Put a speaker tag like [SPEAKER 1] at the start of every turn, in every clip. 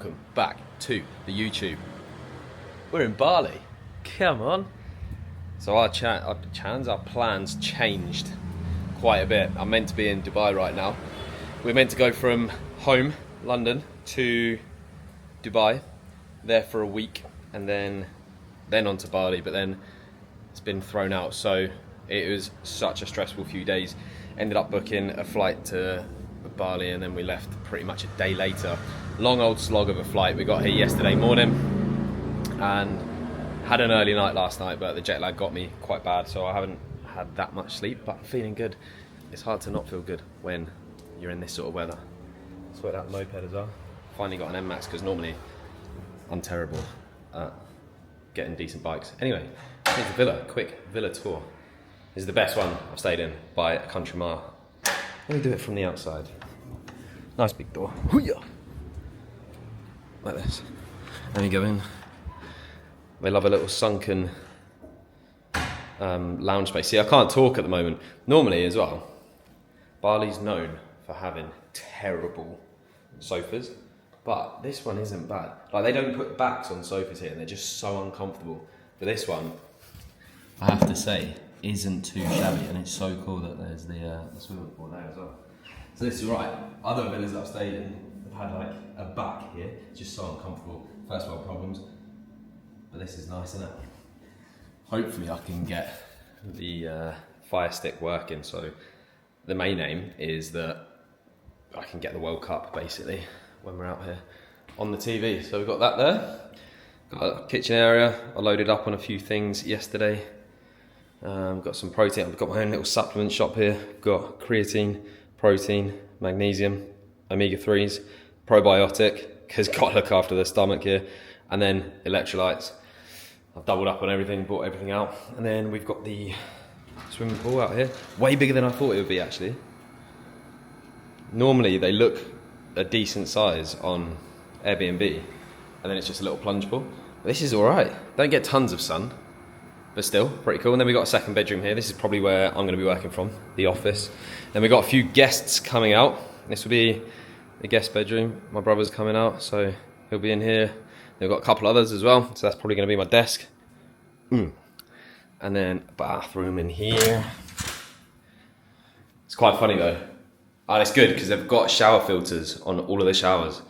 [SPEAKER 1] welcome back to the YouTube. We're in Bali. Come on. So our plans changed quite a bit. I'm meant to be in Dubai right now. We're meant to go from home, London, to Dubai, there for a week, and then on to Bali, but then it's been thrown out. So it was such a stressful few days. Ended up booking a flight to Bali, and then we left pretty much a day later. Long old slog of a flight. We got here yesterday morning and had an early night last night, but the jet lag got me quite bad, so I haven't had that much sleep, but I'm feeling good. It's hard to not feel good when you're in this sort of weather. Sorted out the moped as well. Finally got an M Max, because normally I'm terrible at getting decent bikes. Anyway, here's the villa. Quick villa tour. This is the best one I've stayed in by a country mile. Let me do it from the outside. Nice big door. Like this. Then we go in. They love a little sunken lounge space. See, I can't talk at the moment. Normally as well, Bali's known for having terrible sofas, but this one isn't bad. Like, they don't put backs on sofas here, and they're just so uncomfortable. But this one, I have to say, isn't too shabby, and it's so cool that there's the swimming pool there as well. So this is right. Other villas that I've stayed in have had like a back here, it's just so uncomfortable. First world problems. But this is nice, isn't it? Hopefully I can get the Fire Stick working. So the main aim is that I can get the World Cup basically when we're out here on the TV. So we've got that there. Got a kitchen area. I loaded up on a few things yesterday. Got some protein. I've got my own little supplement shop here. Got creatine, protein, magnesium, omega-3s, probiotic, because got to look after the stomach here, and then electrolytes. I've doubled up on everything, bought everything out, and then we've got the swimming pool out here. Way bigger than I thought it would be, actually. Normally they look a decent size on Airbnb, and then it's just a little plunge pool. But this is all right. Don't get tons of sun, but still pretty cool. And then we got a second bedroom here. This is probably where I'm going to be working from, the office. Then we got a few guests coming out. This will be the guest bedroom. My brother's coming out, so he'll be in here. They've got a couple others as well, so that's probably going to be my desk. And then bathroom in here. It's quite funny though. And it's good because they've got shower filters on all of the showers,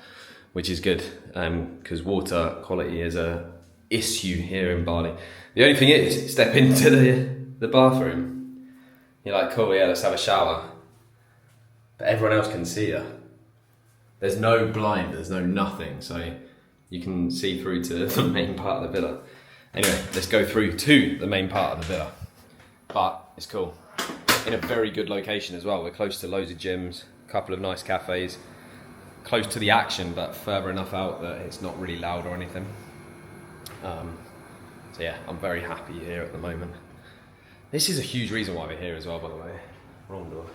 [SPEAKER 1] which is good, because water quality is a issue here in Bali. The only thing is, step into the bathroom, you're like, cool, yeah, let's have a shower. But everyone else can see you. There's no blind, there's no nothing, so you can see through to the main part of the villa. Anyway, let's go through to the main part of the villa. But it's cool. In a very good location as well. We're close to loads of gyms, a couple of nice cafes, close to the action, but further enough out that it's not really loud or anything. So yeah, I'm very happy here at the moment. This is a huge reason why we're here as well, by the way. Wrong door.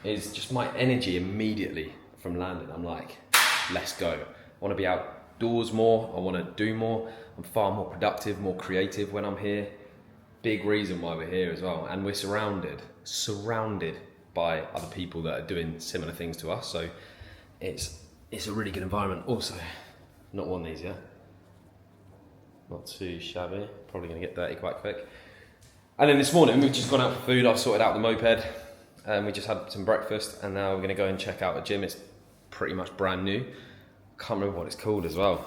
[SPEAKER 1] Is just my energy immediately from landing. I'm like, let's go. I want to be outdoors more. I want to do more. I'm far more productive, more creative when I'm here. Big reason why we're here as well. And we're surrounded by other people that are doing similar things to us. So it's a really good environment. Also, not worn these yet. Not too shabby. Probably going to get dirty quite quick. And then this morning we've just gone out for food. I've sorted out the moped. We just had some breakfast, and now we're going to go and check out a gym. It's pretty much brand new. Can't remember what it's called as well.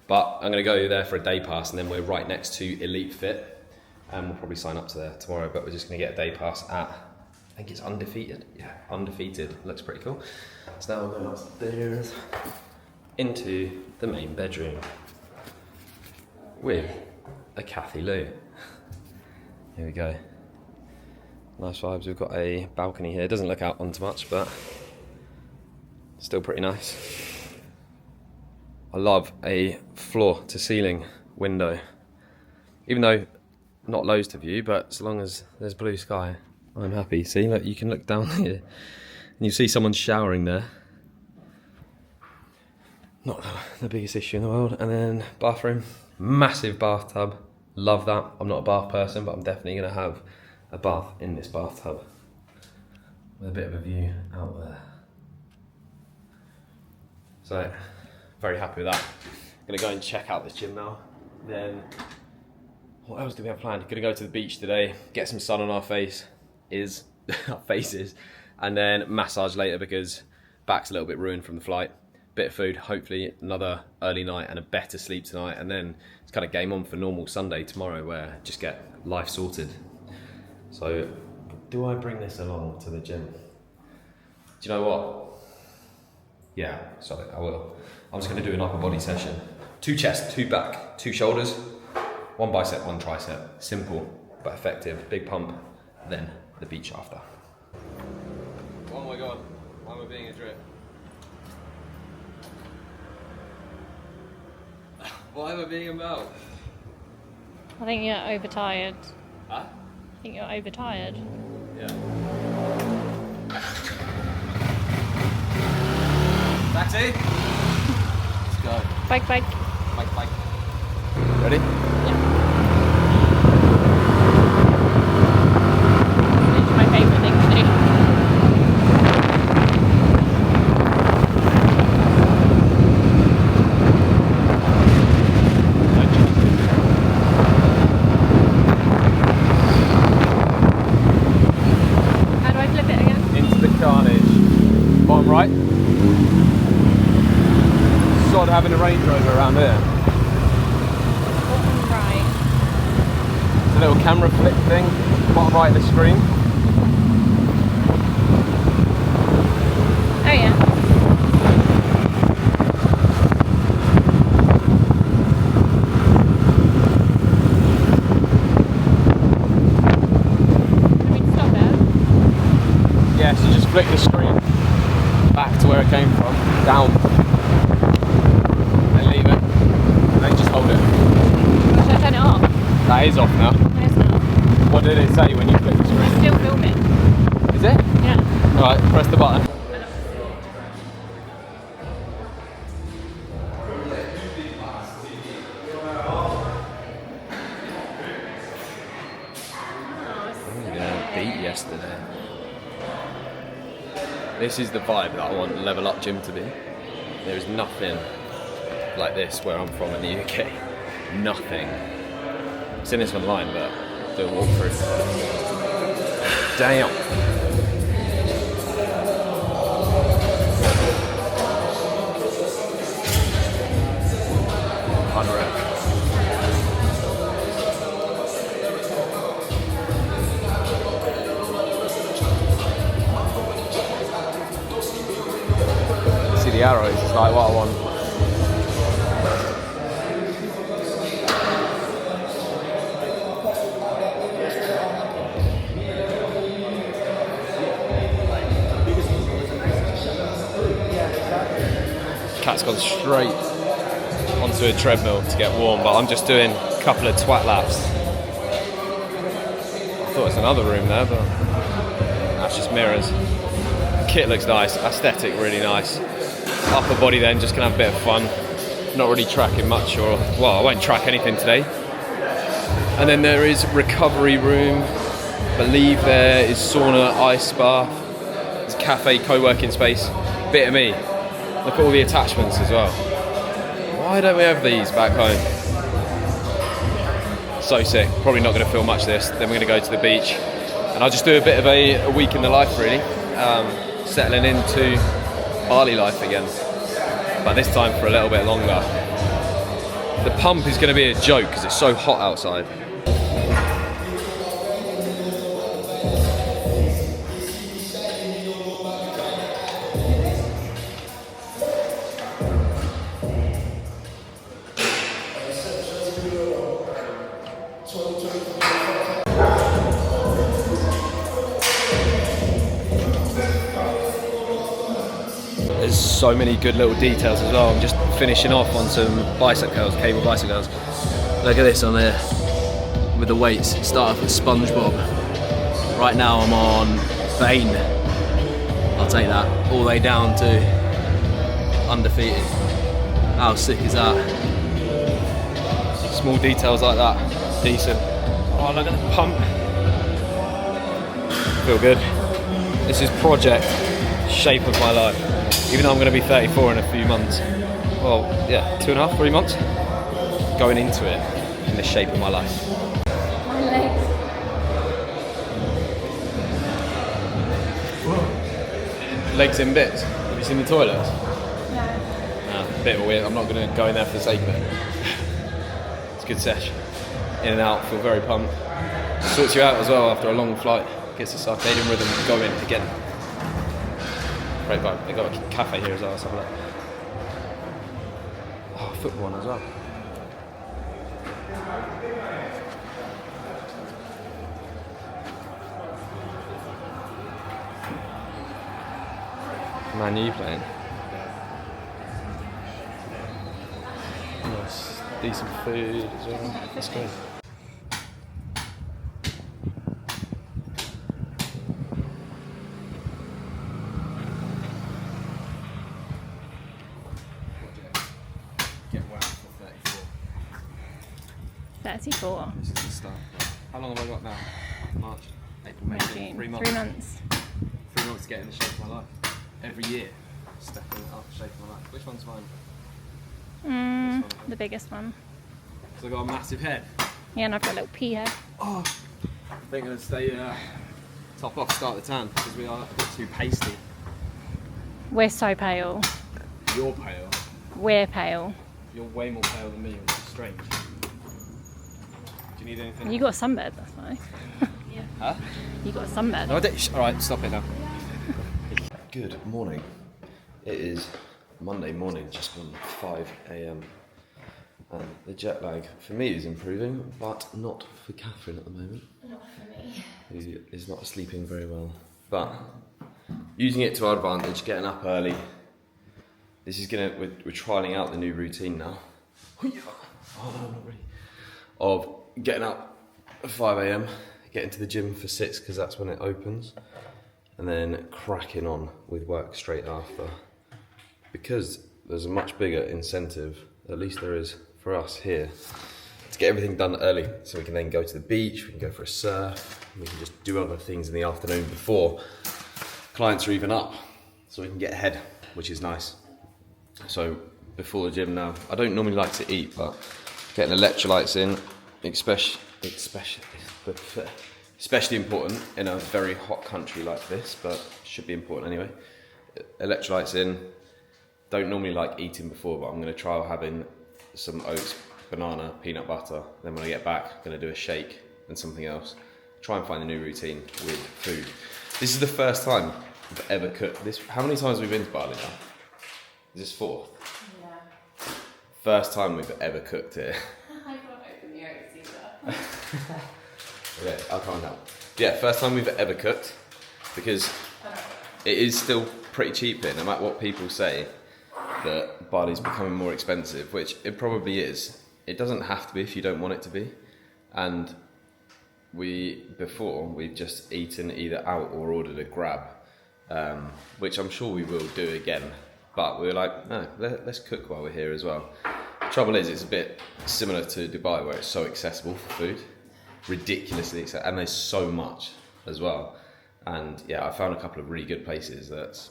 [SPEAKER 1] But I'm going to go there for a day pass, and then we're right next to Elite Fit. And we'll probably sign up to there tomorrow, but we're just going to get a day pass at, I think it's Undefeated. Yeah, Undefeated. Looks pretty cool. So now we're going upstairs into the main bedroom with a Kathy Lou. Here we go. Nice vibes. We've got a balcony here. It doesn't look out onto much, but still pretty nice. I love a floor to ceiling window. Even though not loads to view, but as long as there's blue sky, I'm happy. See, look, you can look down here and you see someone showering there. Not the biggest issue in the world. And then bathroom, massive bathtub. Love that. I'm not a bath person, but I'm definitely going to have a bath in this bathtub with a bit of a view out there. So very happy with that. Gonna go and check out this gym now. Then, what else do we have planned? Gonna go to the beach today, get some sun on our faces, and then massage later because back's a little bit ruined from the flight. Bit of food, hopefully another early night and a better sleep tonight, and then it's kind of game on for normal Sunday tomorrow where I just get life sorted. So, do I bring this along to the gym? Do you know what? Yeah, sorry, I will. I'm just gonna do an upper body session. 2 chest, 2 back, 2 shoulders, 1 bicep, 1 tricep. Simple, but effective. Big pump, then the beach after. Oh my God, why am I being a drip? Why am I being a mouth?
[SPEAKER 2] I think you're overtired.
[SPEAKER 1] Huh?
[SPEAKER 2] I think you're overtired.
[SPEAKER 1] Yeah. Taxi? Let's go.
[SPEAKER 2] Bike.
[SPEAKER 1] Bike. Ready?
[SPEAKER 2] Yeah. It's my favourite thing to do. How do I flip it again?
[SPEAKER 1] Into the carnage. Bottom right. Sort of having a Range Rover around here.
[SPEAKER 2] Bottom right.
[SPEAKER 1] It's a little camera flick thing. Bottom right of the screen.
[SPEAKER 2] Oh yeah. Can we stop there?
[SPEAKER 1] Yes, you just flick the screen back to where it came from. Down. Then leave it. And then just hold it.
[SPEAKER 2] Should I turn it off?
[SPEAKER 1] That is off now.
[SPEAKER 2] No, it's not.
[SPEAKER 1] What did it say when you flick the screen?
[SPEAKER 2] It's still filming.
[SPEAKER 1] Is it?
[SPEAKER 2] Yeah.
[SPEAKER 1] Alright, press the button. Beat yesterday. This is the vibe that I want Level Up Gym to be. There is nothing like this where I'm from in the UK. Nothing. I've seen this online, but do a walkthrough. Damn. Unreal. See the arrows, it's like what I want. Cat's gone straight onto a treadmill to get warm, but I'm just doing a couple of twat laps. I thought it was another room there, but that's just mirrors. Kit looks nice, aesthetic really nice. Upper body then, just gonna have a bit of fun. Not really tracking much, or well, I won't track anything today. And then there is recovery room. I believe there is sauna, ice bath. There's cafe, co-working space. Bit of me. Look at all the attachments as well. Why don't we have these back home? So sick. Probably not going to film much of this. Then we're going to go to the beach. And I'll just do a bit of a week in the life really. Settling into Bali life again. But this time for a little bit longer. The pump is going to be a joke because it's so hot outside. There's so many good little details as well. I'm just finishing off on some bicep curls, cable bicep curls. Look at this on there with the weights. Start off with SpongeBob. Right now I'm on Bane. I'll take that all the way down to undefeated. How sick is that? Small details like that, decent. Oh, look at the pump. Feel good. This is project shape of my life. Even though I'm going to be 34 in a few months, well, yeah, 2.5, 3 months. Going into it in the shape of my life.
[SPEAKER 2] My legs.
[SPEAKER 1] Legs in bits. Have you seen the toilets?
[SPEAKER 2] No.
[SPEAKER 1] A bit weird. I'm not going to go in there for the sake of it. It's a good sesh. In and out, feel very pumped. Sorts you out as well after a long flight. Gets us circadian rhythm. Go in again. Great vibe. They got a cafe here as well. Let's have a look. Oh, football one as well. Man U playing. Nice, decent food as well. That's good. Get whacked for 34.
[SPEAKER 2] 34.
[SPEAKER 1] This is the start. How long have I got now? March, April, May,
[SPEAKER 2] June.
[SPEAKER 1] 3 months.
[SPEAKER 2] 3 months.
[SPEAKER 1] 3 months to get in the shape of my life. Every year, stepping up the shape of my life. Which one's mine?
[SPEAKER 2] The biggest one.
[SPEAKER 1] So I've got a massive head.
[SPEAKER 2] Yeah, and I've got a little pea head.
[SPEAKER 1] Oh, I think I'm going to stay top off, start the tan, because we are a bit too pasty.
[SPEAKER 2] We're so pale.
[SPEAKER 1] You're pale.
[SPEAKER 2] We're pale.
[SPEAKER 1] You're way more pale than me, which is strange. Do you need anything?
[SPEAKER 2] You got a sunbed, that's why.
[SPEAKER 1] Huh?
[SPEAKER 2] You got a sunbed.
[SPEAKER 1] No, I did. Alright, stop it now. Good morning. It is Monday morning, just gone 5 a.m. And the jet lag for me is improving, but not for Catherine at the moment.
[SPEAKER 2] Not for me.
[SPEAKER 1] Who is not sleeping very well. But using it to our advantage, getting up early. This is we're trialing out the new routine now. Oh no, not really. Of getting up at 5 a.m, getting to the gym for 6 because that's when it opens, and then cracking on with work straight after. Because there's a much bigger incentive, at least there is for us here, to get everything done early so we can then go to the beach, we can go for a surf, we can just do other things in the afternoon before clients are even up, so we can get ahead, which is nice. So before the gym now, I don't normally like to eat, but getting electrolytes in, especially important in a very hot country like this, but should be important anyway. Electrolytes in. Don't normally like eating before, but I'm going to try having some oats, banana, peanut butter. Then when I get back, I'm going to do a shake and something else. Try and find a new routine with food. This is the first time I've ever cooked this. How many times have we been to Bali now? Is this 4th?
[SPEAKER 2] Yeah.
[SPEAKER 1] First time we've ever cooked here.
[SPEAKER 2] I can't open the oats either.
[SPEAKER 1] Okay, I'll calm down. Yeah, first time we've ever cooked, because it is still pretty cheap here, no matter what people say that Bali's becoming more expensive, which it probably is. It doesn't have to be if you don't want it to be. And we've just eaten either out or ordered a grab, which I'm sure we will do again. But we were like, no, let's cook while we're here as well. The trouble is, it's a bit similar to Dubai, where it's so accessible for food. Ridiculously accessible, and there's so much as well. And yeah, I found a couple of really good places that's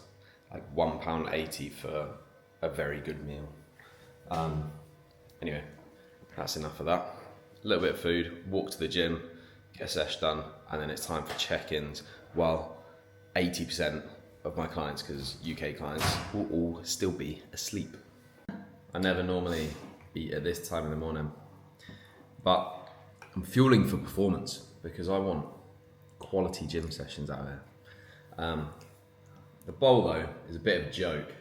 [SPEAKER 1] like £1.80 for a very good meal. Anyway, that's enough of that. A little bit of food, walk to the gym, get a sesh done, and then it's time for check-ins. While 80% of my clients, because UK clients, will all still be asleep. I never normally eat at this time in the morning, but I'm fueling for performance because I want quality gym sessions out here. The bowl though is a bit of a joke.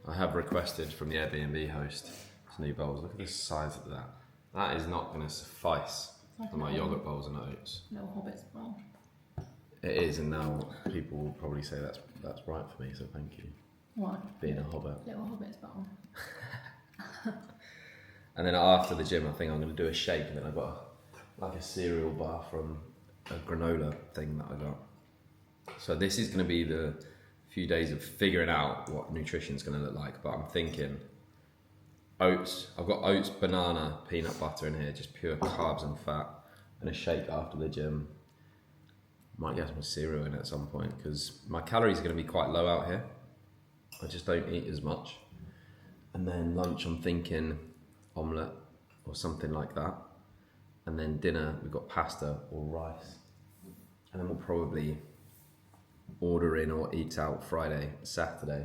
[SPEAKER 1] I have requested from the Airbnb host some new bowls. Look at the size of that. That is not going to suffice for my yogurt bowls and oats.
[SPEAKER 2] Little hobbit's bowl.
[SPEAKER 1] It is, and now people will probably say that's right for me, so thank you.
[SPEAKER 2] What?
[SPEAKER 1] Being a hobbit.
[SPEAKER 2] Little hobbit's bowl.
[SPEAKER 1] And then after the gym, I think I'm going to do a shake, and then I've got a cereal bar from a granola thing that I got. So this is going to be the few days of figuring out what nutrition's going to look like, but I'm thinking oats. I've got oats, banana, peanut butter in here, just pure carbs and fat, and a shake after the gym. Might get some cereal in at some point because my calories are going to be quite low out here. I just don't eat as much. And then lunch, I'm thinking omelette or something like that. And then dinner, we've got pasta or rice. And then we'll probably order in or eat out Friday, Saturday.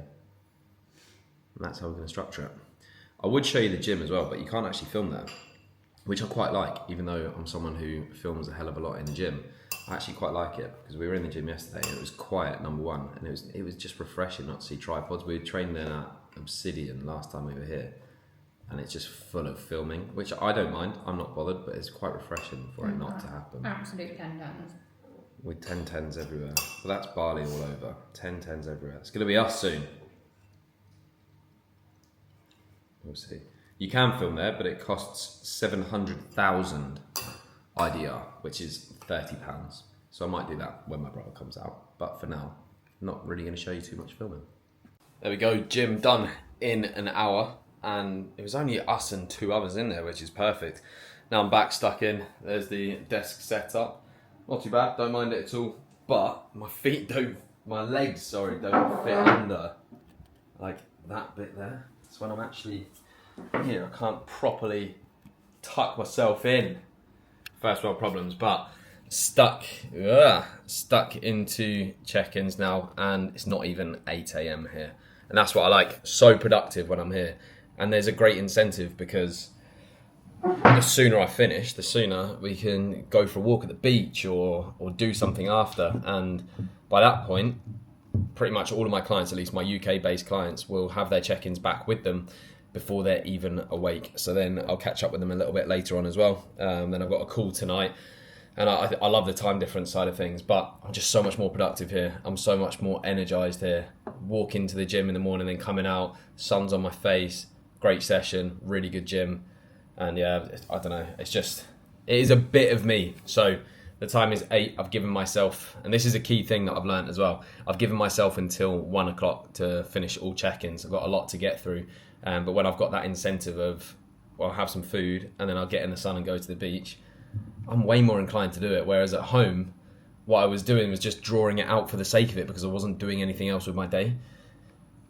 [SPEAKER 1] And that's how we're going to structure it. I would show you the gym as well, but you can't actually film there, which I quite like, even though I'm someone who films a hell of a lot in the gym. I actually quite like it because we were in the gym yesterday and it was quiet, number one, and it was just refreshing not to see tripods. We trained in at Obsidian last time we were here, and it's just full of filming, which I don't mind. I'm not bothered, but it's quite refreshing for it not to happen.
[SPEAKER 2] Absolute 10 tens.
[SPEAKER 1] With 1010s everywhere. But that's Bali all over. 1010s everywhere. It's going to be us soon. We'll see. You can film there, but it costs 700,000 IDR, which is £30. So I might do that when my brother comes out. But for now, I'm not really going to show you too much filming. There we go, gym done in an hour. And it was only us and 2 others in there, which is perfect. Now I'm back stuck in. There's the desk set up. Not too bad, don't mind it at all. But my legs don't fit under like that bit there. It's when I'm actually here, I can't properly tuck myself in. First world problems, but stuck into check-ins now, and it's not even 8 AM here. And that's what I like, so productive when I'm here. And there's a great incentive because the sooner I finish, the sooner we can go for a walk at the beach or do something after. And by that point, pretty much all of my clients, at least my UK-based clients, will have their check-ins back with them before they're even awake. So then I'll catch up with them a little bit later on as well. Then I've got a call tonight, and I love the time difference side of things, but I'm just so much more productive here. I'm so much more energized here. Walk into the gym in the morning, then coming out, sun's on my face, great session, really good gym. And yeah, I don't know, it is a bit of me. So the time is 8, I've given myself, and this is a key thing that I've learned as well, I've given myself until 1 o'clock to finish all check-ins. I've got a lot to get through, but when I've got that incentive of, well, I'll have some food and then I'll get in the sun and go to the beach, I'm way more inclined to do it. Whereas at home, what I was doing was just drawing it out for the sake of it because I wasn't doing anything else with my day.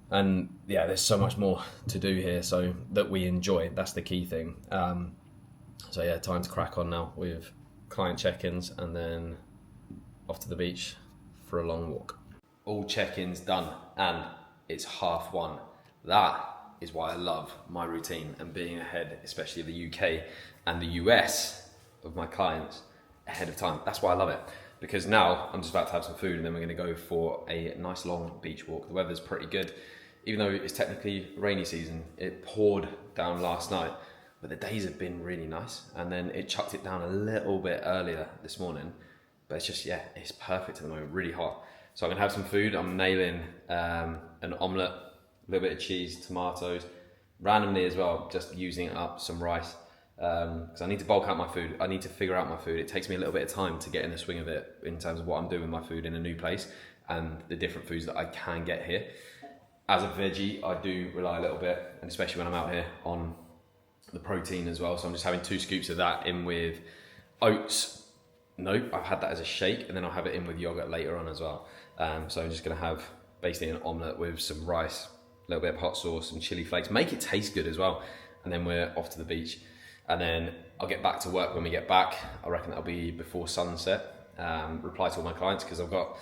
[SPEAKER 1] And yeah, there's so much more to do here, so that we enjoy. That's the key thing. So yeah, time to crack on now with client check-ins and then off to the beach for a long walk. All check-ins done, and it's 1:30. That is why I love my routine and being ahead, especially the UK and the US of my clients ahead of time. That's why I love it, because now I'm just about to have some food and then we're going to go for a nice long beach walk. The weather's pretty good. Even though it's technically rainy season, it poured down last night, but the days have been really nice. And then it chucked it down a little bit earlier this morning, but it's just, yeah, it's perfect at the moment, really hot. So I'm gonna have some food. I'm nailing an omelette, a little bit of cheese, tomatoes, randomly as well, just using up some rice. Because I need to bulk out my food. I need to figure out my food. It takes me a little bit of time to get in the swing of it in terms of what I'm doing with my food in a new place and the different foods that I can get here. As a veggie, I do rely a little bit, and especially when I'm out here, on the protein as well. So I'm just having 2 scoops of that in with oats. No, I've had that as a shake, and then I'll have it in with yogurt later on as well. So I'm just gonna have basically an omelette with some rice, a little bit of hot sauce, some chili flakes. Make it taste good as well. And then we're off to the beach. And then I'll get back to work when we get back. I reckon that'll be before sunset. Reply to all my clients, because I've got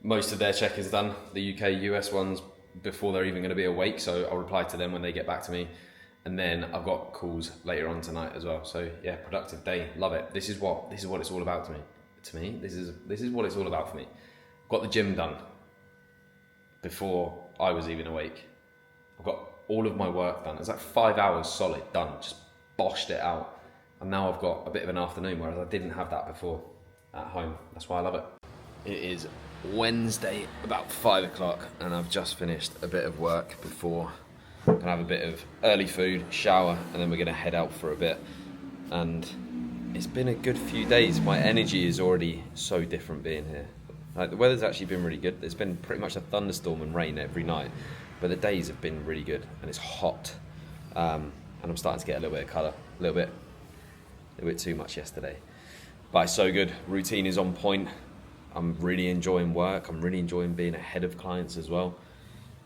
[SPEAKER 1] most of their check-ins done. The UK, US ones, before they're even going to be awake, so I'll reply to them when they get back to me. And then I've got calls later on tonight as well. So yeah, productive day, love it. This is what it's all about to me. This is what it's all about for me. Got the gym done before I was even awake. I've got all of my work done. It's like 5 hours solid done, just boshed it out. And now I've got a bit of an afternoon, whereas I didn't have that before at home. That's why I love it. It is Wednesday, about 5 o'clock, and I've just finished a bit of work before I'm gonna have a bit of early food, shower, and then we're gonna head out for a bit. And it's been a good few days. My energy is already so different being here. Like, the weather's actually been really good. There's been pretty much a thunderstorm and rain every night, but the days have been really good, and it's hot. And I'm starting to get a little bit of colour, a little bit too much yesterday. But it's so good. Routine is on point. I'm really enjoying work. I'm really enjoying being ahead of clients as well.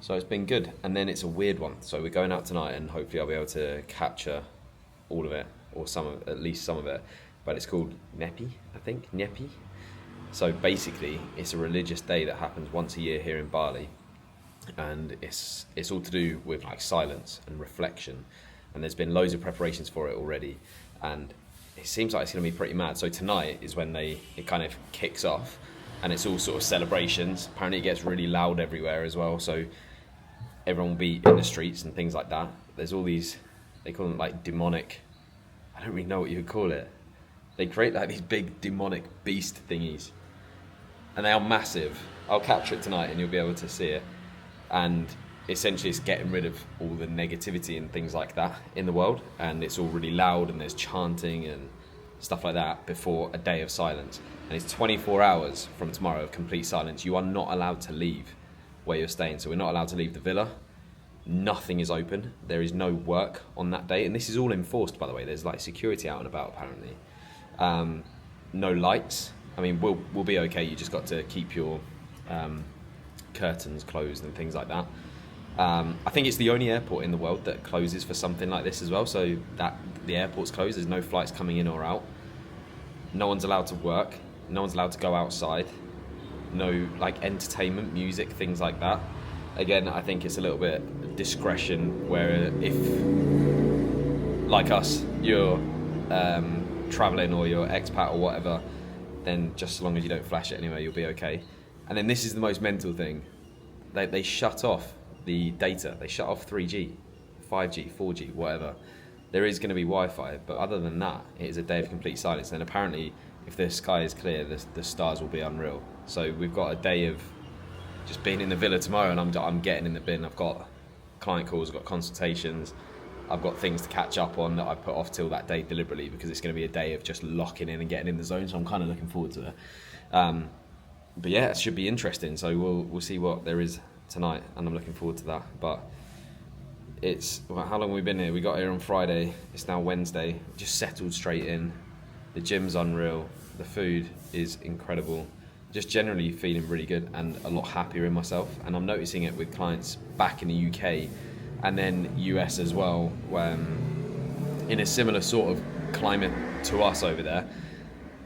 [SPEAKER 1] So it's been good. And then it's a weird one. So we're going out tonight, and hopefully I'll be able to capture all of it, or at least some of it. But it's called Nyepi, I think. Nyepi. So basically, it's a religious day that happens once a year here in Bali, and it's all to do with like silence and reflection. And there's been loads of preparations for it already, and it seems like it's going to be pretty mad. So tonight is when it kind of kicks off, and it's all sort of celebrations. Apparently, it gets really loud everywhere as well. So everyone will be in the streets and things like that. There's all these, they call them like demonic. I don't really know what you would call it. They create like these big demonic beast thingies, and they are massive. I'll capture it tonight and you'll be able to see it. And essentially it's getting rid of all the negativity and things like that in the world, and it's all really loud, and there's chanting and stuff like that before a day of silence. And it's 24 hours from tomorrow of complete silence. You are not allowed to leave where you're staying. So we're not allowed to leave the villa. Nothing is open. There is no work on that day, and this is all enforced, by the way. There's like security out and about apparently. No lights. I mean, we'll be okay. You just got to keep your curtains closed and things like that. I think it's the only airport in the world that closes for something like this as well. So that the airport's closed. There's no flights coming in or out. No one's allowed to work. No one's allowed to go outside. No like entertainment, music, things like that. Again, I think it's a little bit discretion, where if, like us, you're traveling or you're expat or whatever, then just as long as you don't flash it anyway, you'll be okay. And then this is the most mental thing. They shut off the data. They shut off 3G, 5G, 4G, whatever. There is going to be Wi-Fi, but other than that, it is a day of complete silence. And apparently, if the sky is clear, the stars will be unreal. So we've got a day of just being in the villa tomorrow, and I'm getting in the bin. I've got client calls, I've got consultations, I've got things to catch up on that I put off till that day deliberately, because it's going to be a day of just locking in and getting in the zone. So I'm kind of looking forward to it. But yeah, it should be interesting. So we'll see what there is tonight, and I'm looking forward to that. But how long have we been here? We got here on Friday. It's now Wednesday. Just settled straight in. The gym's unreal. The food is incredible. Just generally feeling really good and a lot happier in myself. And I'm noticing it with clients back in the UK and then US as well, in a similar sort of climate to us over there.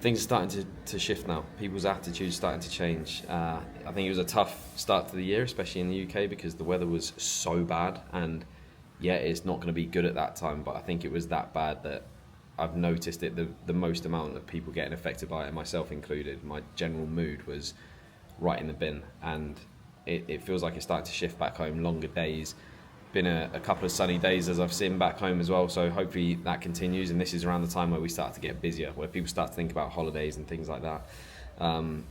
[SPEAKER 1] Things are starting to shift now. People's attitudes are starting to change. I think it was a tough start to the year, especially in the UK, because the weather was so bad. And yeah, it's not going to be good at that time, but I think it was that bad that I've noticed it the most amount of people getting affected by it, myself included. My general mood was right in the bin, and it feels like it's starting to shift back home. Longer days, been a couple of sunny days as I've seen back home as well, so hopefully that continues. And this is around the time where we start to get busier, where people start to think about holidays and things like that, and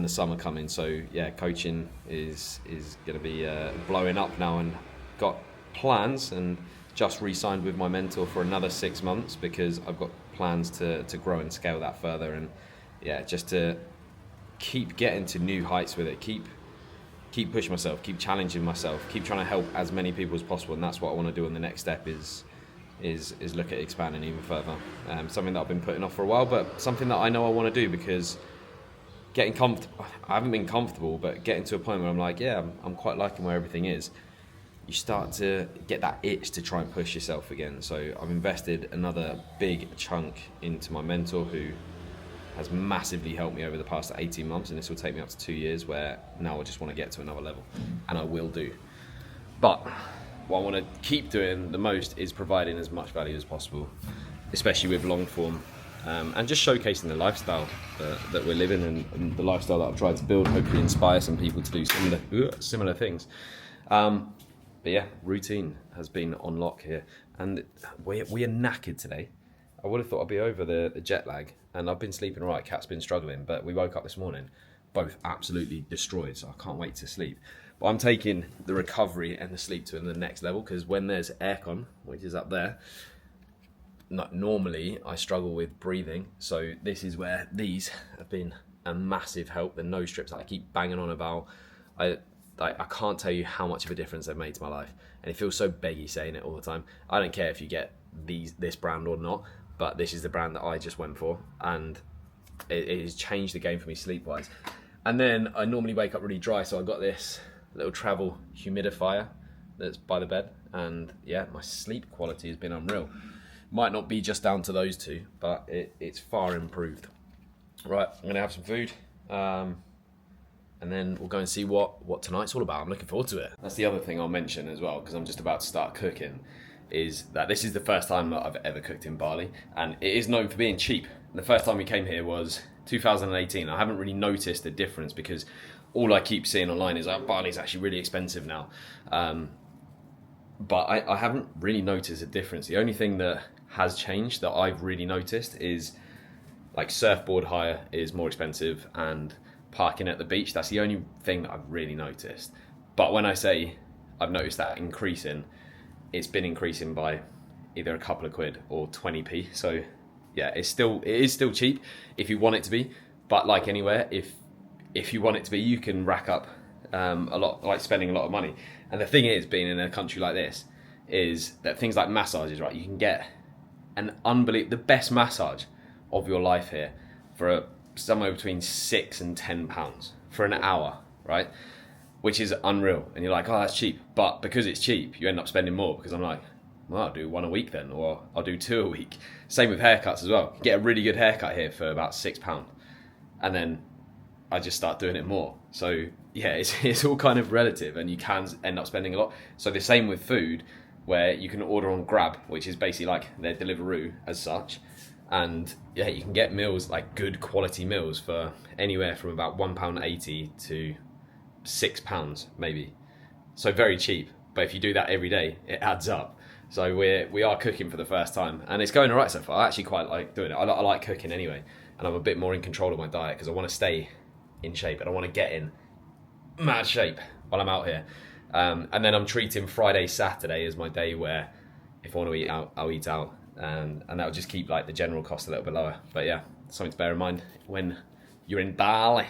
[SPEAKER 1] the summer coming. So yeah, coaching is going to be blowing up now, and got plans, and just re-signed with my mentor for another 6 months, because I've got plans to grow and scale that further. And yeah, just to keep getting to new heights with it, keep pushing myself, keep challenging myself, keep trying to help as many people as possible. And that's what I want to do. And the next step is look at expanding even further. Something that I've been putting off for a while, but something that I know I want to do, because getting comfortable, I haven't been comfortable, but getting to a point where I'm like, yeah, I'm quite liking where everything is. You start to get that itch to try and push yourself again. So I've invested another big chunk into my mentor, who has massively helped me over the past 18 months, and this will take me up to 2 years, where now I just want to get to another level, and I will do. But what I want to keep doing the most is providing as much value as possible, especially with long form, and just showcasing the lifestyle that we're living, and the lifestyle that I've tried to build, hopefully inspire some people to do similar things. But yeah, routine has been on lock here, and we are knackered today. I would have thought I'd be over the jet lag, and I've been sleeping all right. Kat's been struggling, but we woke up this morning both absolutely destroyed, so I can't wait to sleep. But I'm taking the recovery and the sleep to the next level, because when there's aircon, which is up there, normally I struggle with breathing, so this is where these have been a massive help. The nose strips that I keep banging on about, I can't tell you how much of a difference they've made to my life, and it feels so beggy saying it all the time. I don't care if you get this brand or not, but this is the brand that I just went for, and it has changed the game for me sleep-wise. And then I normally wake up really dry, so I got this little travel humidifier that's by the bed, and yeah, my sleep quality has been unreal. Might not be just down to those two, but it's far improved. Right, I'm gonna have some food, and then we'll go and see what tonight's all about. I'm looking forward to it. That's the other thing I'll mention as well, because I'm just about to start cooking, is that this is the first time that I've ever cooked in Bali, and it is known for being cheap. The first time we came here was 2018. I haven't really noticed the difference because all I keep seeing online is like Bali's actually really expensive now. But I haven't really noticed a difference. The only thing that has changed that I've really noticed is like surfboard hire is more expensive and parking at the beach. That's the only thing that I've really noticed. But when I say I've noticed that increasing, it's been increasing by either a couple of quid or 20p. So yeah, it is still cheap if you want it to be. But like anywhere, if you want it to be, you can rack up a lot, like spending a lot of money. And the thing is, being in a country like this, is that things like massages, right? You can get the best massage of your life here for somewhere between £6 and £10 for an hour, right? Which is unreal. And you're like, oh, that's cheap. But because it's cheap, you end up spending more, because I'm like, well, I'll do one a week then, or I'll do 2 a week. Same with haircuts as well. Get a really good haircut here for about £6. And then I just start doing it more. So yeah, it's all kind of relative, and you can end up spending a lot. So the same with food, where you can order on Grab, which is basically like their Deliveroo as such. And yeah, you can get meals, like good quality meals, for anywhere from about £1.80 to £6 maybe. So very cheap. But if you do that every day, it adds up. So we are cooking for the first time, and it's going alright so far. I actually quite like doing it. I like cooking anyway, and I'm a bit more in control of my diet because I want to stay in shape. I don't want to get in mad shape while I'm out here. And then I'm treating Friday, Saturday as my day where if I want to eat out, I'll eat out. And that'll just keep like the general cost a little bit lower. But yeah, something to bear in mind when you're in Bali.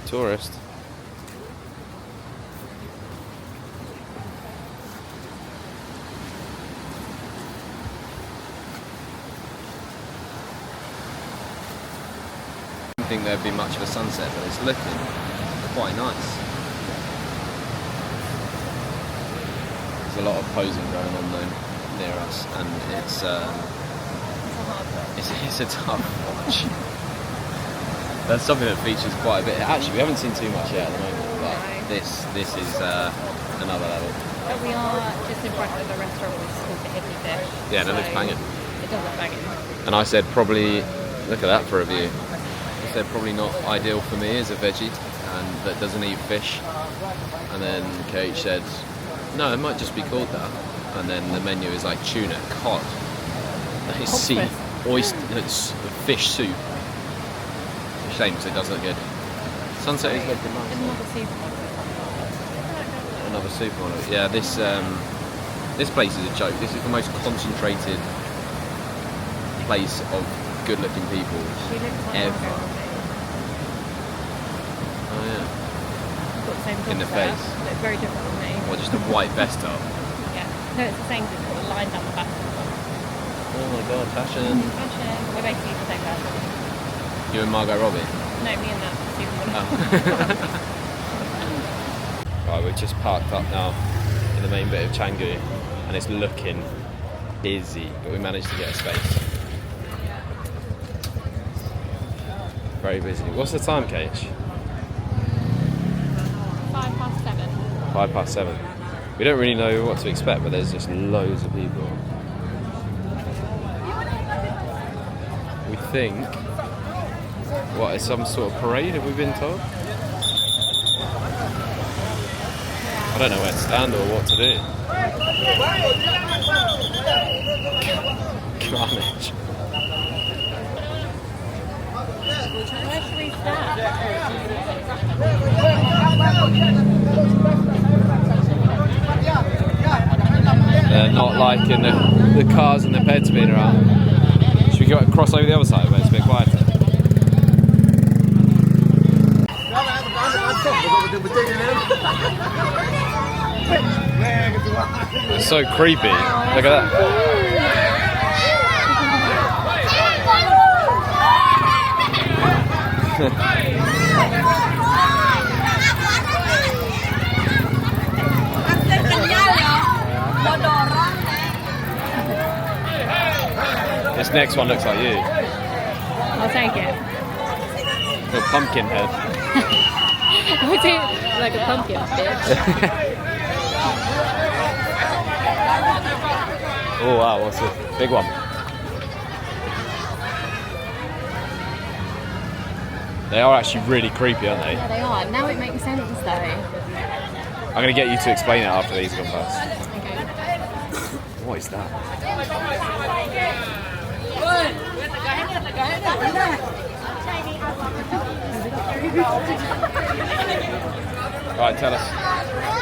[SPEAKER 1] Tourist. I didn't think there'd be much of a sunset, but it's looking quite nice. There's a lot of posing going on though near us, and it's a tough watch. That's something that features quite a bit. Actually, we haven't seen too much yet at the moment, but this is another level.
[SPEAKER 2] But we are just in front of the restaurant which is called the Hippie Fish.
[SPEAKER 1] Yeah, that looks banging.
[SPEAKER 2] It does look banging.
[SPEAKER 1] And I said probably, look at that for a view. I said probably not ideal for me as a veggie and that doesn't eat fish. And then KH said, no, it might just be called that. And then the menu is like tuna, cod, sea, oyster, it's fish soup. Shame, because it does look good. Sunset is looking nice. Another supermodel. Yeah, this place is a joke. This is the most concentrated place of good-looking people ever. Oh yeah.
[SPEAKER 2] Got the same
[SPEAKER 1] in the face.
[SPEAKER 2] But it's very different from me.
[SPEAKER 1] Or just a white vest up.
[SPEAKER 2] Yeah. No, it's the same. Just got the line down the back.
[SPEAKER 1] Oh my god, fashion.
[SPEAKER 2] Fashion. We're basically the same person.
[SPEAKER 1] You and Margot Robbie?
[SPEAKER 2] No, me and that supermodel.
[SPEAKER 1] Right, we've just parked up now in the main bit of Canggu, and it's looking busy, but we managed to get a space. Very busy. What's the time, Kate?
[SPEAKER 2] 7:05.
[SPEAKER 1] 7:05. We don't really know what to expect, but there's just loads of people. We think, what, is some sort of parade, have we been told? I don't know where to stand or what to do. Carnage.
[SPEAKER 2] Where should we stand?
[SPEAKER 1] They're not liking the cars and the peds being around. Should we go cross over the other side where it's a bit quieter? It's so creepy. Look at that. This next one looks like you.
[SPEAKER 2] I'll take it.
[SPEAKER 1] Your pumpkin head.
[SPEAKER 2] I do like a pumpkin, bitch.
[SPEAKER 1] Oh wow, what's this? Big one. They are actually really creepy, aren't they?
[SPEAKER 2] Yeah, they are. Now it makes sense, though.
[SPEAKER 1] I'm going to get you to explain it after these gone past.
[SPEAKER 2] Okay.
[SPEAKER 1] What is that? Right, tell us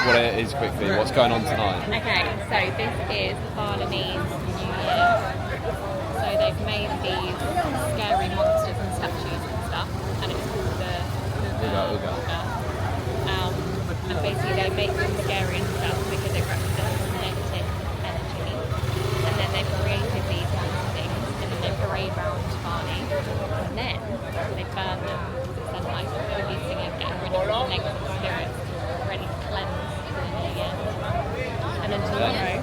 [SPEAKER 1] what it is quickly. What's going on tonight?
[SPEAKER 2] Okay, so this is Balinese New Year. So they've made these scary monsters and statues and stuff, and it's called the
[SPEAKER 1] Uga.
[SPEAKER 2] And basically they make them scary and stuff because it represents negative energy. And then they've created these things, and then they parade around Bali, and then they burn them. Then like releasing it, getting rid of the negative spirits, ready to cleanse the new year. And then tomorrow,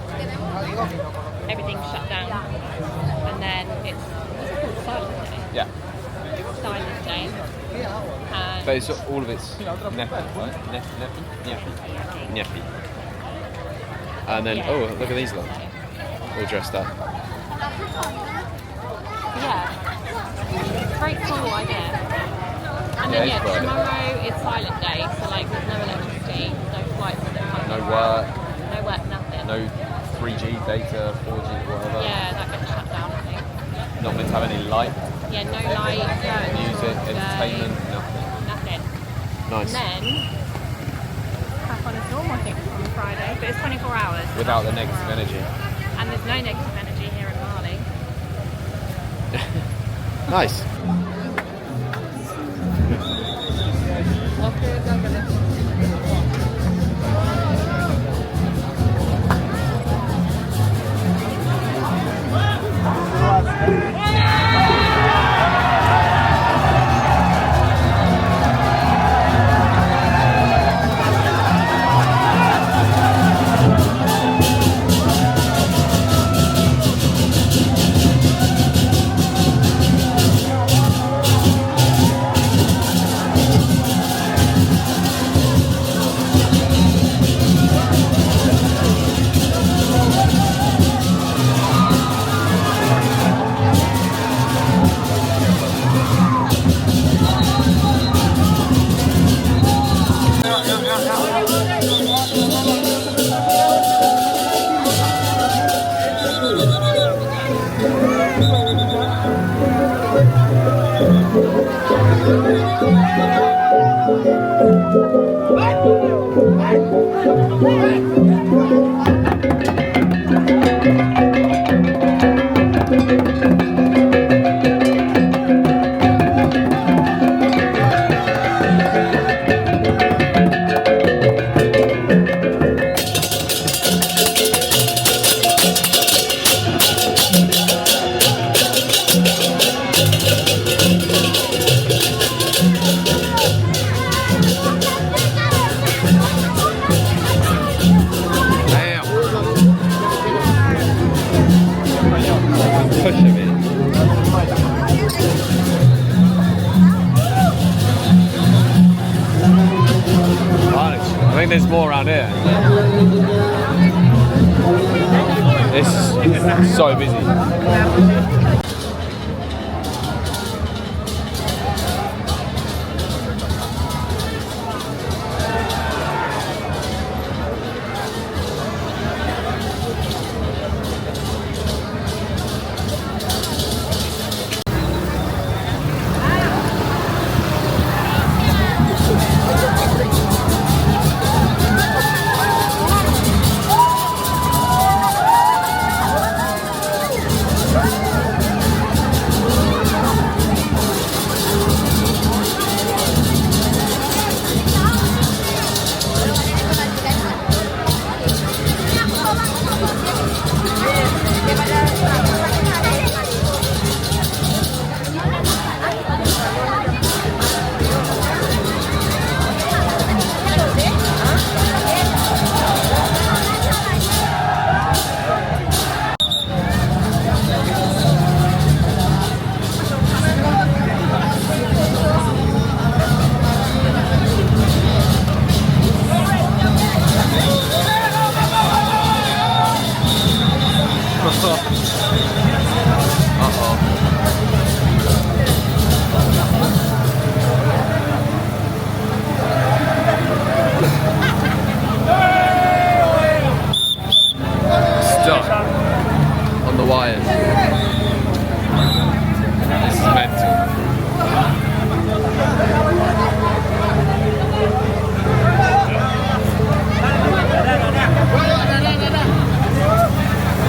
[SPEAKER 2] everything's shut down, and then it's Silent Day.
[SPEAKER 1] Yeah.
[SPEAKER 2] Silent Day. And
[SPEAKER 1] But it's all of it's neppy, right? Neppy. And then, oh, look at these lot. All dressed up.
[SPEAKER 2] yeah, very cool idea. And
[SPEAKER 1] Yeah,
[SPEAKER 2] then
[SPEAKER 1] it's Friday.
[SPEAKER 2] tomorrow is Silent Day, so like there's no electricity, no flights that come
[SPEAKER 1] No
[SPEAKER 2] tomorrow.
[SPEAKER 1] work,
[SPEAKER 2] No work, nothing.
[SPEAKER 1] no 3G data, 4G, whatever.
[SPEAKER 2] Yeah, that gets shut down, I think.
[SPEAKER 1] Not meant to have any light,
[SPEAKER 2] Yeah, no light, no
[SPEAKER 1] music,
[SPEAKER 2] day,
[SPEAKER 1] entertainment, nothing.
[SPEAKER 2] nothing.
[SPEAKER 1] Nice.
[SPEAKER 2] And then crack on as normal, I think, on Friday, but it's 24 hours.
[SPEAKER 1] Without the negative energy.
[SPEAKER 2] And there's no negative energy here in Bali.
[SPEAKER 1] Nice. think there's more around here. It's so busy.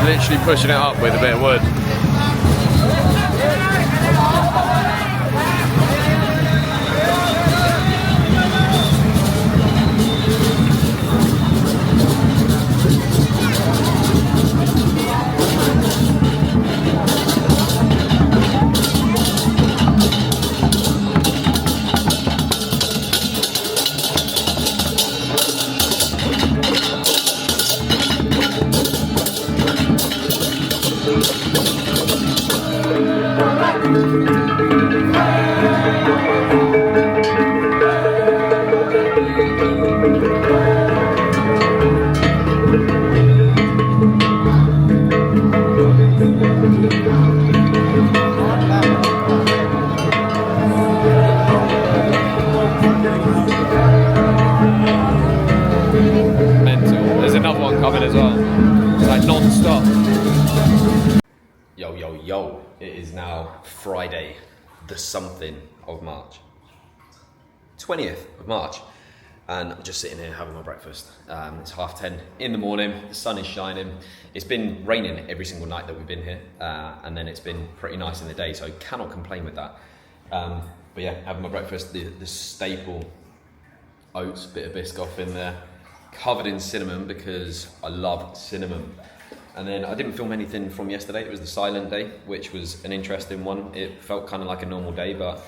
[SPEAKER 1] Literally pushing it up with a bit of wood. Coming as well. It's like non-stop. Yo, yo, yo. It is now Friday, the something of March. 20th of March. And I'm just sitting here having my breakfast. It's 10:30 in the morning. The sun is shining. It's been raining every single night that we've been here. And then it's been pretty nice in the day, so I cannot complain with that. But yeah, having my breakfast, the staple oats, bit of Biscoff in there. Covered in cinnamon because I love cinnamon. And then I didn't film anything from yesterday. It was the silent day, which was an interesting one. It felt kind of like a normal day, but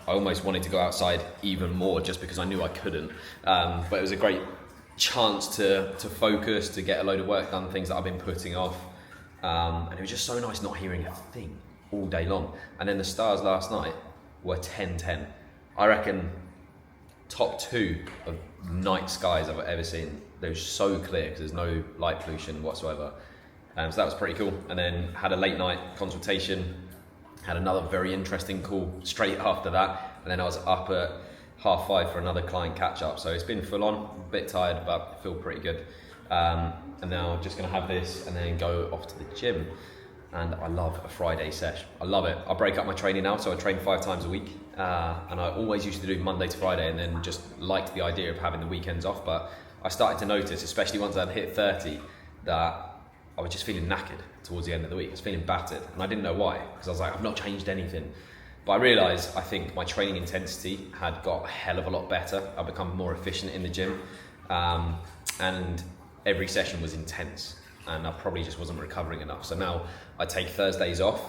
[SPEAKER 1] I almost wanted to go outside even more just because I knew I couldn't. But it was a great chance to focus, to get a load of work done, things that I've been putting off. And it was just so nice not hearing a thing all day long. And then the stars last night were 10-10. I reckon top 2 of night skies I've ever seen. They're so clear because there's no light pollution whatsoever. So that was pretty cool. And then had a late night consultation, had another very interesting call straight after that. And then I was up at 5:30 for another client catch up. So it's been full on, a bit tired, but I feel pretty good. And now I'm just gonna have this and then go off to the gym. And I love a Friday sesh. I love it. I break up my training now, so I train 5 times a week. And I always used to do Monday to Friday and then just liked the idea of having the weekends off. But I started to notice, especially once I'd hit 30, that I was just feeling knackered towards the end of the week. I was feeling battered. And I didn't know why, because I was like, I've not changed anything. But I realised I think my training intensity had got a hell of a lot better. I've become more efficient in the gym. And every session was intense. And I probably just wasn't recovering enough. So now I take Thursdays off,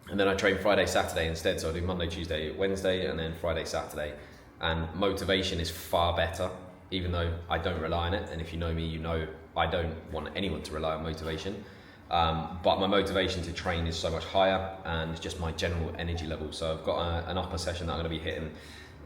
[SPEAKER 1] and then I train Friday, Saturday instead. So I do Monday, Tuesday, Wednesday, and then Friday, Saturday. And motivation is far better, even though I don't rely on it. And if you know me, you know I don't want anyone to rely on motivation. But my motivation to train is so much higher, and just my general energy level. So I've got an upper session that I'm going to be hitting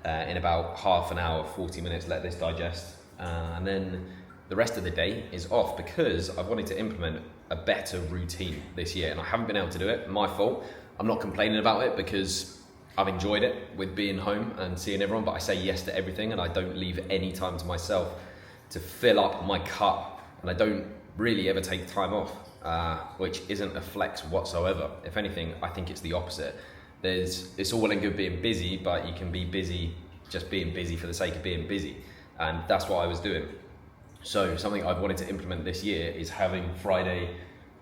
[SPEAKER 1] in about half an hour, 40 minutes, let this digest. And then the rest of the day is off because I've wanted to implement a better routine this year and I haven't been able to do it. My fault. I'm not complaining about it because I've enjoyed it with being home and seeing everyone, but I say yes to everything and I don't leave any time to myself to fill up my cup, and I don't really ever take time off, which isn't a flex whatsoever. If anything, I think it's the opposite. It's all well and good being busy, but you can be busy just being busy for the sake of being busy, and that's what I was doing. So something I've wanted to implement this year is having Friday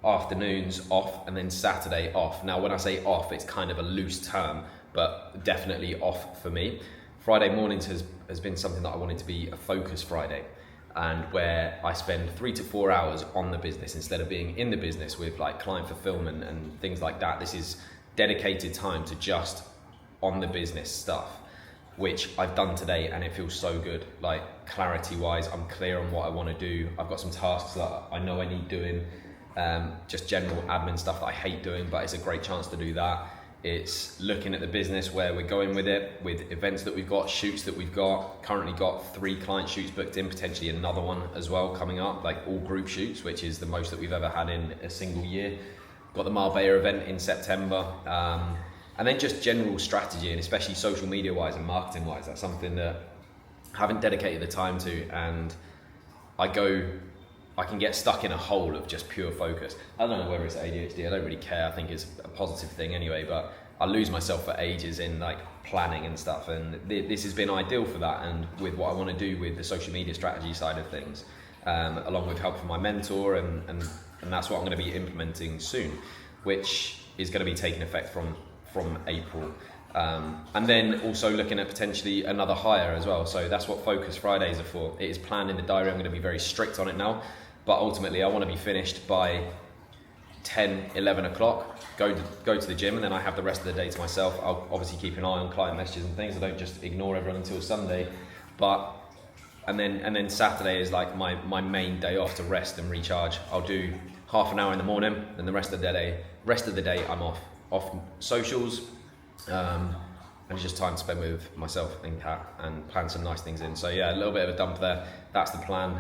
[SPEAKER 1] afternoons off and then Saturday off. Now, when I say off, it's kind of a loose term, but definitely off for me. Friday mornings has been something that I wanted to be a focus Friday, and where I spend 3 to 4 hours on the business instead of being in the business with like client fulfillment and things like that. This is dedicated time to just on the business stuff, which I've done today, and it feels so good. Like clarity wise, I'm clear on what I want to do. I've got some tasks that I know I need doing, just general admin stuff that I hate doing, but it's a great chance to do that. It's looking at the business, where we're going with it, with events that we've got, shoots that we've got. Currently got 3 client shoots booked in, potentially another one as well coming up, like all group shoots, which is the most that we've ever had in a single year. Got the Marbella event in September. And then just general strategy, and especially social media wise and marketing wise, that's something that I haven't dedicated the time to, and I can get stuck in a hole of just pure focus. I don't know whether it's ADHD, I don't really care, I think it's a positive thing anyway, but I lose myself for ages in like planning and stuff, and this has been ideal for that, and with what I want to do with the social media strategy side of things, along with help from my mentor, and that's what I'm going to be implementing soon, which is going to be taking effect from April. And then also looking at potentially another hire as well. So that's what Focus Fridays are for. It is planned in the diary. I'm going to be very strict on it now, but ultimately I want to be finished by 10, 11 o'clock, go to the gym, and then I have the rest of the day to myself. I'll obviously keep an eye on client messages and things. I don't just ignore everyone until Sunday, and then Saturday is like my main day off to rest and recharge. I'll do half an hour in the morning, and the rest of the day I'm off socials, and it's just time to spend with myself and Kat and plan some nice things in. So yeah, a little bit of a dump there. That's the plan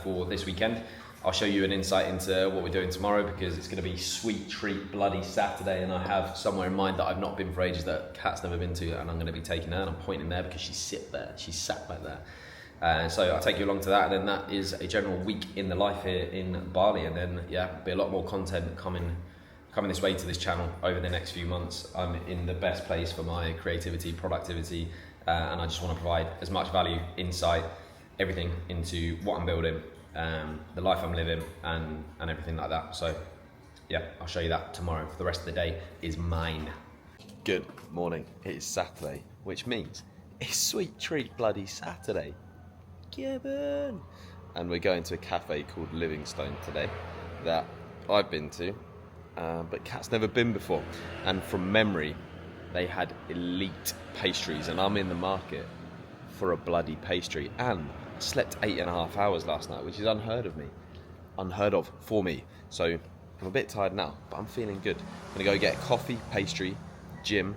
[SPEAKER 1] for this weekend. I'll show you an insight into what we're doing tomorrow, because it's going to be sweet treat bloody Saturday, and I have somewhere in mind that I've not been for ages that Kat's never been to, and I'm going to be taking her, and I'm pointing there because she's sat back there. So I'll take you along to that, and then that is a general week in the life here in Bali, and then yeah, be a lot more content coming this way to this channel over the next few months. I'm in the best place for my creativity, productivity, and I just want to provide as much value, insight, everything into what I'm building, the life I'm living, and everything like that. So yeah, I'll show you that tomorrow. The rest of the day is mine. Good morning. It is Saturday, which means it's sweet treat bloody Saturday. Gibbon! And we're going to a cafe called Livingstone today that I've been to, but Kat's never been before, and from memory they had elite pastries, and I'm in the market for a bloody pastry, and slept 8.5 hours last night, which is unheard of for me. So I'm a bit tired now, but I'm feeling good. I'm gonna go get coffee, pastry, gym,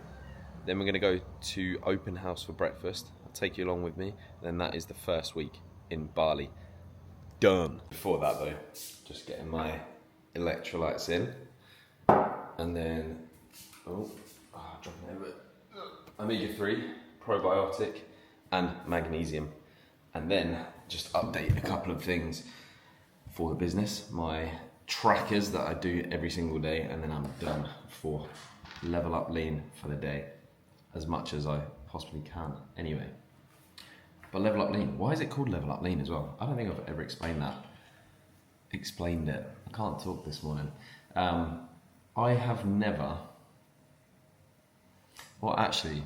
[SPEAKER 1] then we're gonna go to open house for breakfast. I'll take you along with me, and then that is the first week in Bali done. Before that though, just getting my electrolytes in. And then, dropping over omega-3, probiotic, and magnesium. And then just update a couple of things for the business, my trackers that I do every single day, and then I'm done for level up lean for the day, as much as I possibly can anyway. But level up lean, why is it called level up lean as well? I don't think I've ever explained it. I can't talk this morning. I have never, well actually,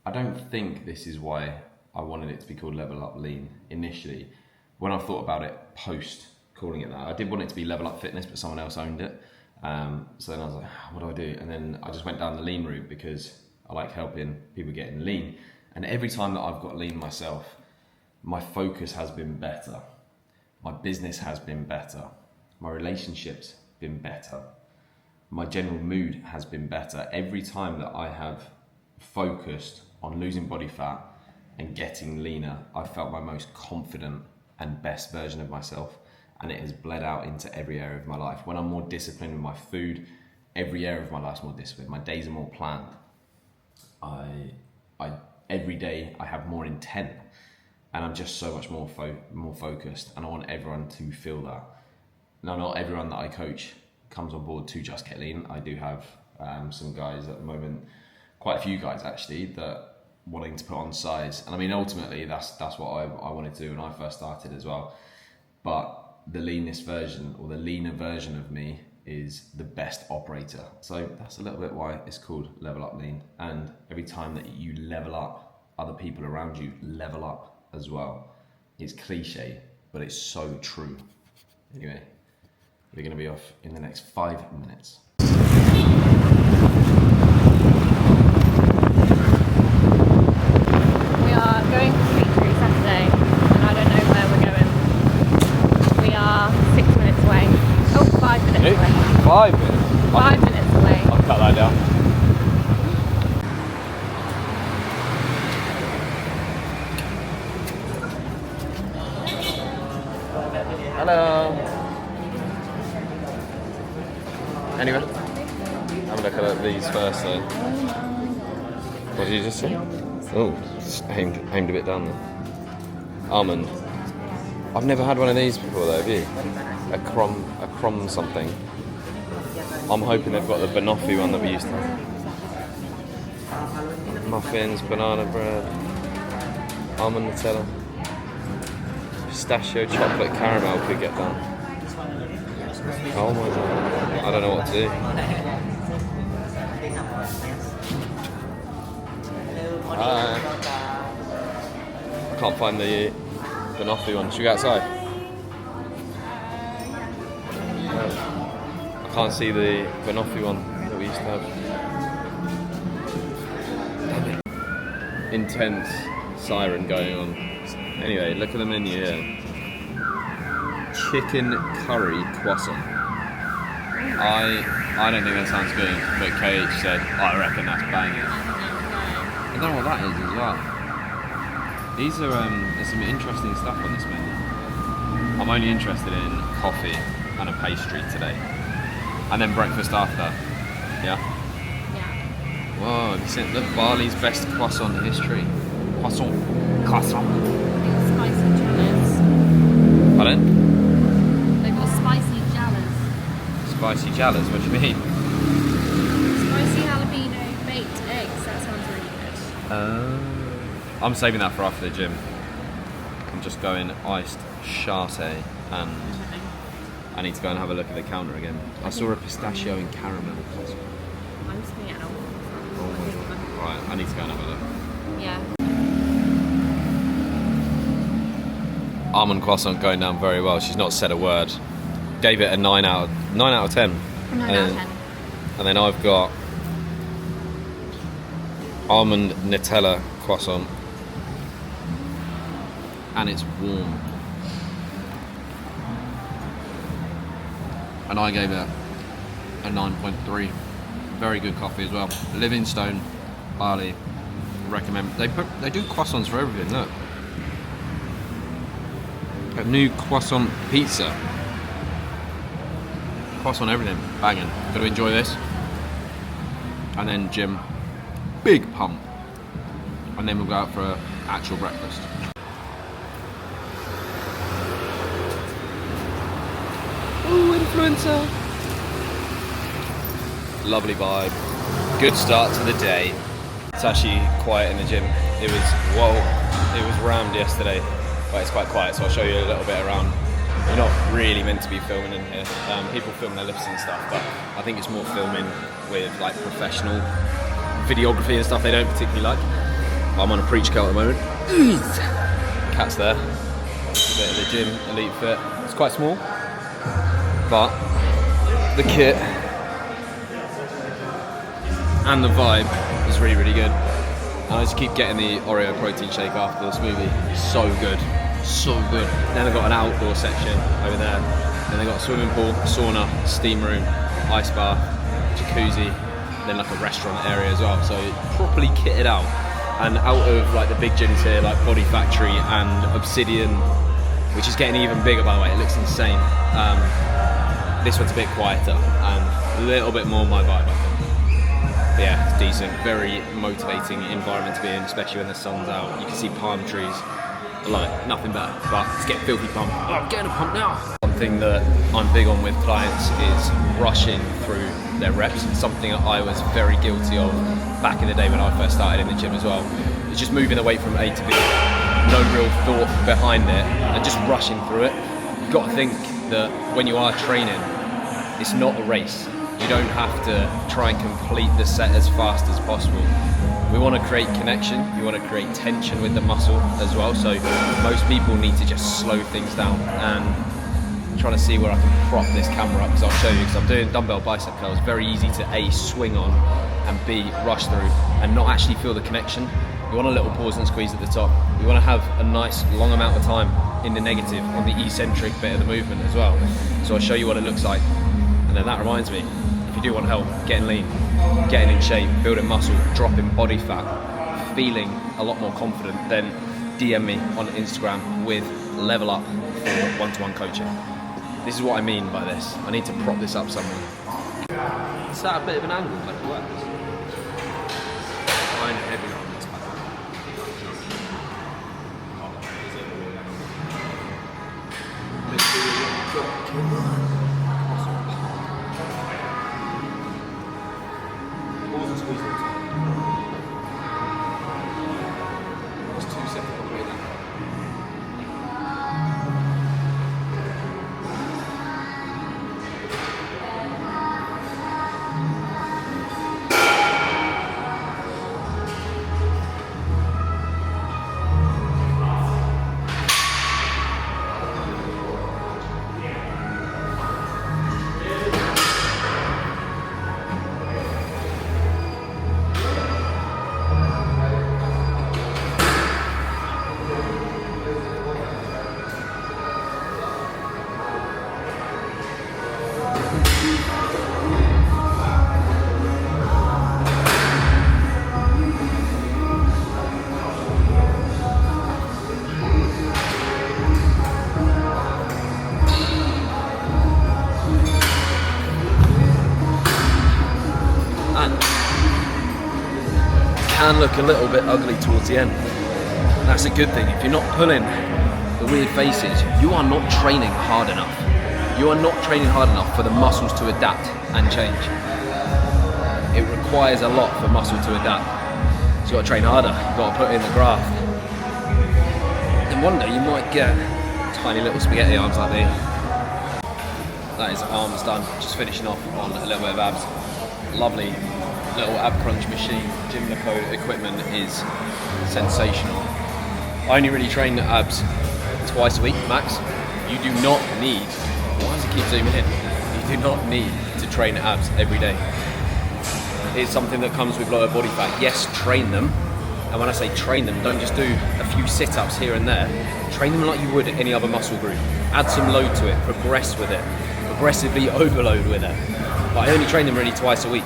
[SPEAKER 1] I don't think this is why I wanted it to be called Level Up Lean initially. When I thought about it post calling it that, I did want it to be Level Up Fitness, but someone else owned it. So then I was like, what do I do? And then I just went down the lean route because I like helping people getting lean. And every time that I've got lean myself, my focus has been better. My business has been better. My relationships been better. My general mood has been better. Every time that I have focused on losing body fat and getting leaner, I felt my most confident and best version of myself, and it has bled out into every area of my life. When I'm more disciplined with my food, every area of my life's more disciplined. My days are more planned. I every day I have more intent, and I'm just so much more focused, and I want everyone to feel that. Now, not everyone that I coach comes on board to just get lean. I do have some guys at the moment, quite a few guys actually, that wanting to put on size, and I mean ultimately that's what I wanted to do when I first started as well. But the leanest version, or the leaner version of me, is the best operator. So that's a little bit why it's called Level Up Lean. And every time that you level up, other people around you level up as well. It's cliche, but it's so true. Anyway, we're going to be off in the next 5 minutes.
[SPEAKER 2] We are going to Street Crew Saturday, and I don't know where we're going. We are 6 minutes away. Oh, 5 minutes away.
[SPEAKER 1] 5 minutes?
[SPEAKER 2] 5 minutes away.
[SPEAKER 1] I'll cut that down. Hello. Anyway, have a look at these first though. What did you just say? Oh, just aimed a bit down there. Almond. I've never had one of these before though, have you? A crumb something. I'm hoping they've got the banoffee one that we used to have. Muffins, banana bread, almond Nutella. Pistachio chocolate caramel could get done. Oh my god, I don't know what to do. I can't find the banoffee one. Should we go outside? I can't see the banoffee one that we used to have. Intense siren going on. Anyway, look at the menu here. Chicken curry croissant. I don't think that sounds good, but KH said, I reckon that's banging. I don't know what that is as well. These are, there's some interesting stuff on this menu. I'm only interested in coffee and a pastry today. And then breakfast after. Yeah?
[SPEAKER 2] Yeah.
[SPEAKER 1] Whoa, have you seen, look, Bali's best croissant in history. Croissant.
[SPEAKER 2] Spicy jallas.
[SPEAKER 1] Pardon?
[SPEAKER 2] They've got spicy jallas.
[SPEAKER 1] Spicy jallas, what do you mean?
[SPEAKER 2] Spicy jalapeno baked eggs. That sounds really good.
[SPEAKER 1] I'm saving that for after the gym. I'm just going iced charté, and I need to go and have a look at the counter again. I saw a pistachio and caramel.
[SPEAKER 2] I'm just going to get an almond.
[SPEAKER 1] Right, I need to go and have a look.
[SPEAKER 2] Yeah.
[SPEAKER 1] Almond croissant going down very well. She's not said a word. Gave it a 9 out of 10.
[SPEAKER 2] 9 out of 10.
[SPEAKER 1] And then I've got almond Nutella croissant, and it's warm. And I gave it a 9.3. Very good coffee as well. Livingstone, Bali. Recommend. They do croissants for everything. Look. A new croissant pizza. Croissant everything. Banging. Gotta enjoy this. And then gym. Big pump. And then we'll go out for an actual breakfast. Ooh, influencer. Lovely vibe. Good start to the day. It's actually quiet in the gym. It was rammed yesterday, but it's quite quiet, so I'll show you a little bit around. You're not really meant to be filming in here. People film their lifts and stuff, but I think it's more filming with like professional videography and stuff they don't particularly like. I'm on a preach coat at the moment. Cat's there. That's a bit of the gym, Elite Fit. It's quite small, but the kit and the vibe is really, really good. And I just keep getting the Oreo protein shake after the smoothie. So good, so good. Then they've got an outdoor section over there. Then they've got a swimming pool, sauna, steam room, ice bath, jacuzzi, then like a restaurant area as well. So properly kitted out. And out of like the big gyms here, like Body Factory and Obsidian, which is getting even bigger by the way, it looks insane. This one's a bit quieter and a little bit more my vibe, I think. But yeah, it's decent, very motivating environment to be in, especially when the sun's out. You can see palm trees. I love it, nothing better. But let's get filthy pump. Oh, I'm getting a pump now. One thing that I'm big on with clients is rushing through their reps. It's something that I was very guilty of back in the day when I first started in the gym as well. It's just moving the weight from A to B, no real thought behind it, and just rushing through it. You've got to think that when you are training, it's not a race. You don't have to try and complete the set as fast as possible. We want to create connection, you want to create tension with the muscle as well, so most people need to just slow things down. And I'm trying to see where I can prop this camera up, because I'll show you, because I'm doing dumbbell bicep curls. Very easy to A, swing on, and B, rush through and not actually feel the connection. You want a little pause and squeeze at the top. You want to have a nice long amount of time in the negative on the eccentric bit of the movement as well. So I'll show you what it looks like. And then that reminds me, if you do want help getting lean, getting in shape, building muscle, dropping body fat, feeling a lot more confident, then DM me on Instagram with Level Up for one-to-one coaching. This is what I mean by this. I need to prop this up somewhere. It's at a bit of an angle, like it works. I'm heavy on this back. Can look a little bit ugly towards the end. That's a good thing. If you're not pulling the weird faces, you are not training hard enough. You are not training hard enough for the muscles to adapt and change. It requires a lot for muscle to adapt. So you've got to train harder, you've got to put in the graft. Then one day you might get tiny little spaghetti arms like these. That is arms done. Just finishing off on a little bit of abs. Lovely little ab crunch machine. Gymnaco equipment is sensational. I only really train abs twice a week max. You do not need, why does it keep zooming in? You do not need to train abs every day. It's something that comes with lower body fat. Yes, train them. And when I say train them, don't just do a few sit-ups here and there. Train them like you would any other muscle group. Add some load to it, progress with it, progressively overload with it. But I only train them really twice a week.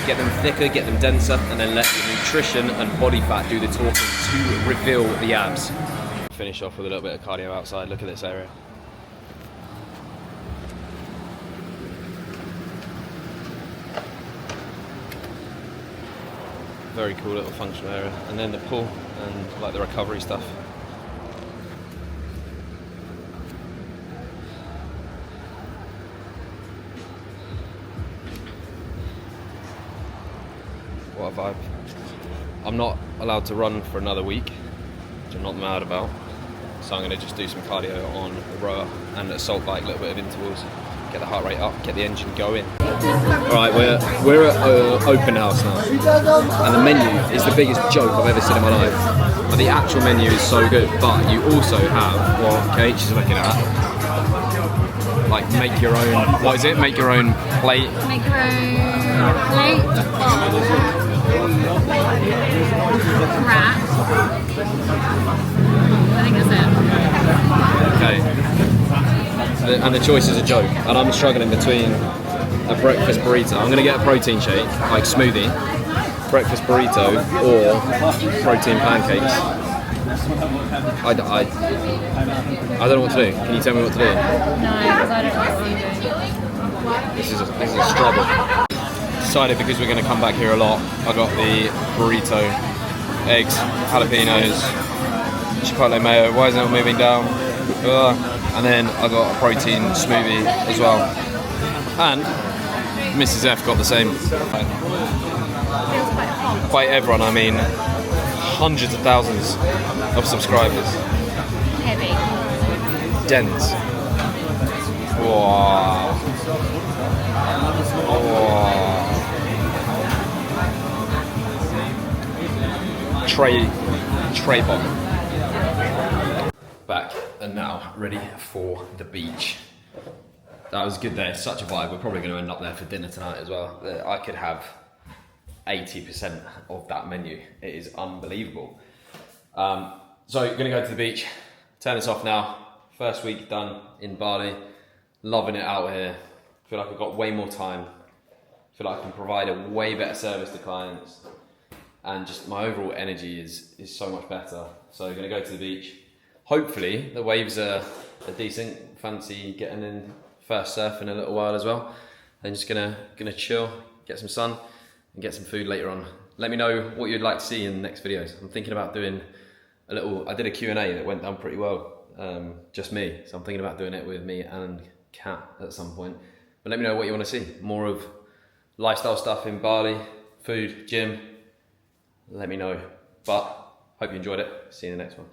[SPEAKER 1] Get them thicker, get them denser, and then let the nutrition and body fat do the talking to reveal the abs. Finish off with a little bit of cardio outside. Look at this area. Very cool little functional area. And then the pool and like the recovery stuff. What a vibe. I'm not allowed to run for another week, which I'm not mad about. So I'm going to just do some cardio on the rower and assault bike, a little bit of intervals, get the heart rate up, get the engine going. Alright, we're at open house now, and the menu is the biggest joke I've ever seen in my life. But the actual menu is so good, but you also have what Kate is looking at. Like make your own, what is it? Make your own plate.
[SPEAKER 2] Make your own plate. Wrap. I think that's it.
[SPEAKER 1] Okay. And the choice is a joke, and I'm struggling between a breakfast burrito. I'm going to get a protein shake, like smoothie, breakfast burrito or protein pancakes. I don't know what to do. Can you tell me what to do?
[SPEAKER 2] No, because I don't know what I'm doing.
[SPEAKER 1] This is a struggle. Decided because we're going to come back here a lot, I got the burrito, eggs, jalapenos, chipotle mayo. Why isn't it moving down? And then I got a protein smoothie as well. And Mrs. F got the same. By everyone, I mean hundreds of thousands of subscribers.
[SPEAKER 2] Heavy.
[SPEAKER 1] Dense. Wow. Wow. Tray bomb. Back and now ready for the beach. That was good there, such a vibe. We're probably going to end up there for dinner tonight as well. I could have 80% of that menu. It is unbelievable. So going to go to the beach, turn this off now. First week done in Bali, loving it out here. Feel like I've got way more time. Feel like I can provide a way better service to clients, and just my overall energy is so much better. So going to go to the beach. Hopefully the waves are decent. Fancy getting in first surf in a little while as well. Then just gonna chill, get some sun, and get some food later on. Let me know what you'd like to see in the next videos. I'm thinking about doing I did a Q&A that went down pretty well, just me. So I'm thinking about doing it with me and Kat at some point. But let me know what you want to see. More of lifestyle stuff in Bali, food, gym. Let me know. But hope you enjoyed it. See you in the next one.